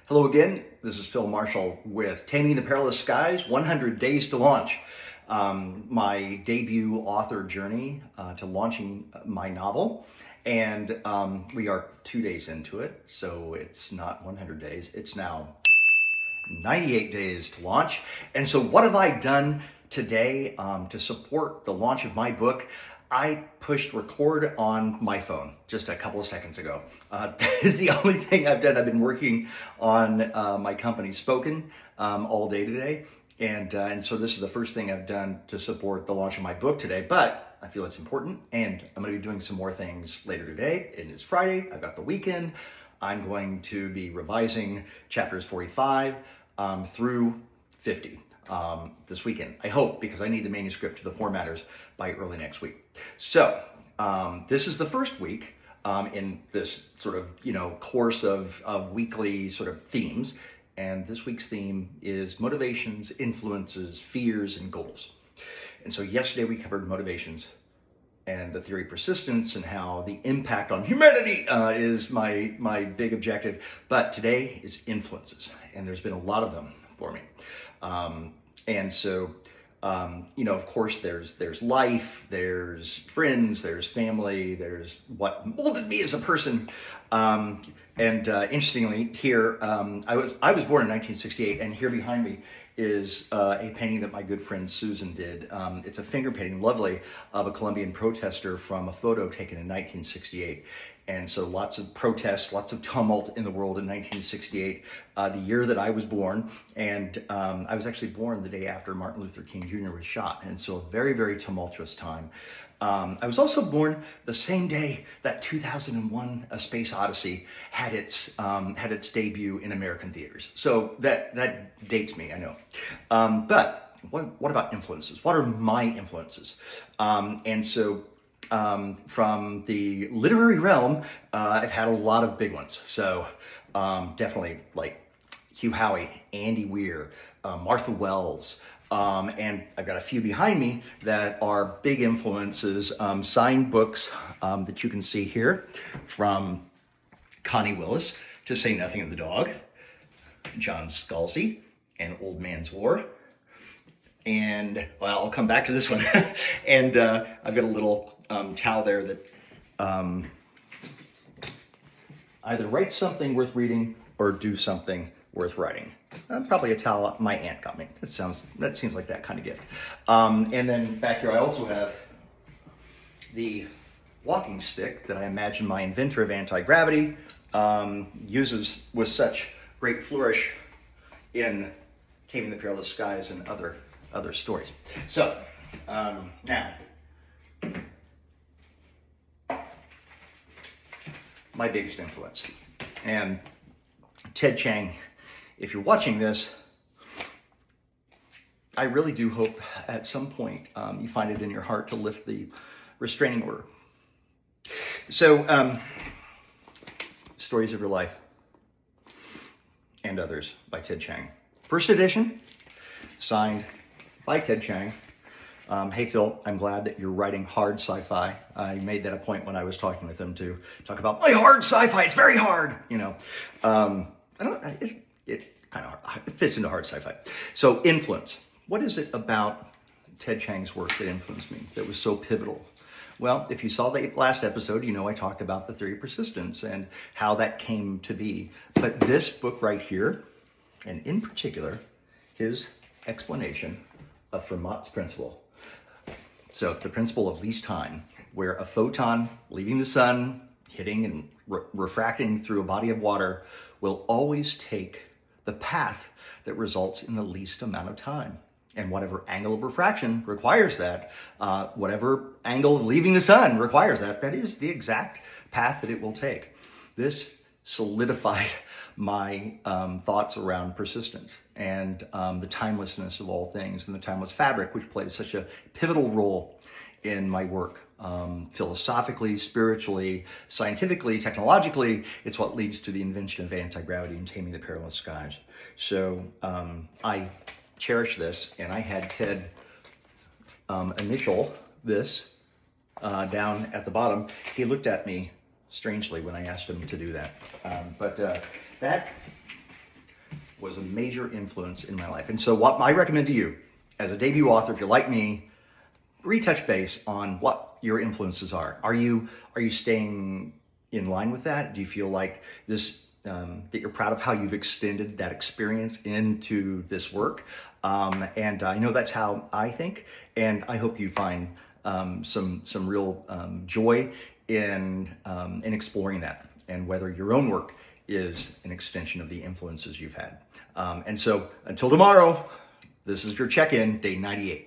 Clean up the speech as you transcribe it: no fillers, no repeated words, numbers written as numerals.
Hello again, this is Phil Marshall with Taming the Perilous Skies, 100 Days to Launch. My debut author journey to launching my novel. And we are 2 days into it, so it's not 100 days, it's now 98 days to launch. And so what have I done today to support the launch of my book? I pushed record on my phone just a couple of seconds ago. That is the only thing I've done. I've been working on my company Spoken all day today. And so this is the first thing I've done to support the launch of my book today, but I feel it's important, and I'm going to be doing some more things later today. It is Friday. I've got the weekend. I'm going to be revising chapters 45 through 50 this weekend, I hope, because I need the manuscript to the formatters by early next week. So this is the first week in this sort of, course of weekly sort of themes. And this week's theme is motivations, influences, fears, and goals. And so yesterday we covered motivations and the theory of persistence and how the impact on humanity is my big objective. But today is influences, and there's been a lot of them for me. And so, of course, there's life, there's friends, there's family, there's what molded me as a person. Interestingly, here, I was born in 1968, and here behind me is a painting that my good friend Susan did. It's a finger painting, lovely, of a Colombian protester from a photo taken in 1968. And so lots of protests, lots of tumult in the world in 1968, the year that I was born. And I was actually born the day after Martin Luther King Jr. was shot. And so a very, very tumultuous time. I was also born the same day that 2001: A Space Odyssey had its debut in American theaters. So that dates me, I know. But what about influences? What are my influences? From the literary realm, I've had a lot of big ones. So definitely like Hugh Howey, Andy Weir, Martha Wells, and I've got a few behind me that are big influences, signed books that you can see here, from Connie Willis, To Say Nothing of the Dog, John Scalzi, and Old Man's War. And, well, I'll come back to this one. And I've got a little towel there that either write something worth reading or do something worth writing. Probably a towel my aunt got me. That seems like that kind of gift. And then back here I also have the walking stick that I imagine my inventor of anti-gravity uses with such great flourish in Taming the Perilous Skies and other stories. So now, my biggest influence, and Ted Chiang, if you're watching this, I really do hope at some point you find it in your heart to lift the restraining order. So, Stories of Your Life and Others by Ted Chiang. First edition, signed by Ted Chiang. Hey Phil, I'm glad that you're writing hard sci-fi. I made that a point when I was talking with him to talk about my hard sci-fi. It's very hard, It kind of fits into hard sci-fi. So influence. What is it about Ted Chiang's work that influenced me, that was so pivotal? Well, if you saw the last episode, I talked about the theory of persistence and how that came to be. But this book right here, and in particular, his explanation of Fermat's principle. So the principle of least time, where a photon leaving the sun, hitting and refracting through a body of water, will always take the path that results in the least amount of time. And whatever angle of refraction requires that, whatever angle of leaving the sun requires that is the exact path that it will take. This solidified my thoughts around persistence and the timelessness of all things, and the timeless fabric, which plays such a pivotal role in my work. Philosophically, spiritually, scientifically, technologically, it's what leads to the invention of anti-gravity and Taming the Perilous Skies. So I cherish this, and I had Ted initial this down at the bottom. He looked at me strangely when I asked him to do that. But that was a major influence in my life. And so what I recommend to you as a debut author, if you're like me, retouch base on what your influences are. Are you staying in line with that? Do you feel like this that you're proud of how you've extended that experience into this work? And I know that's how I think, and I hope you find some real joy in exploring that, and whether your own work is an extension of the influences you've had. And so until tomorrow, this is your check-in, day 98.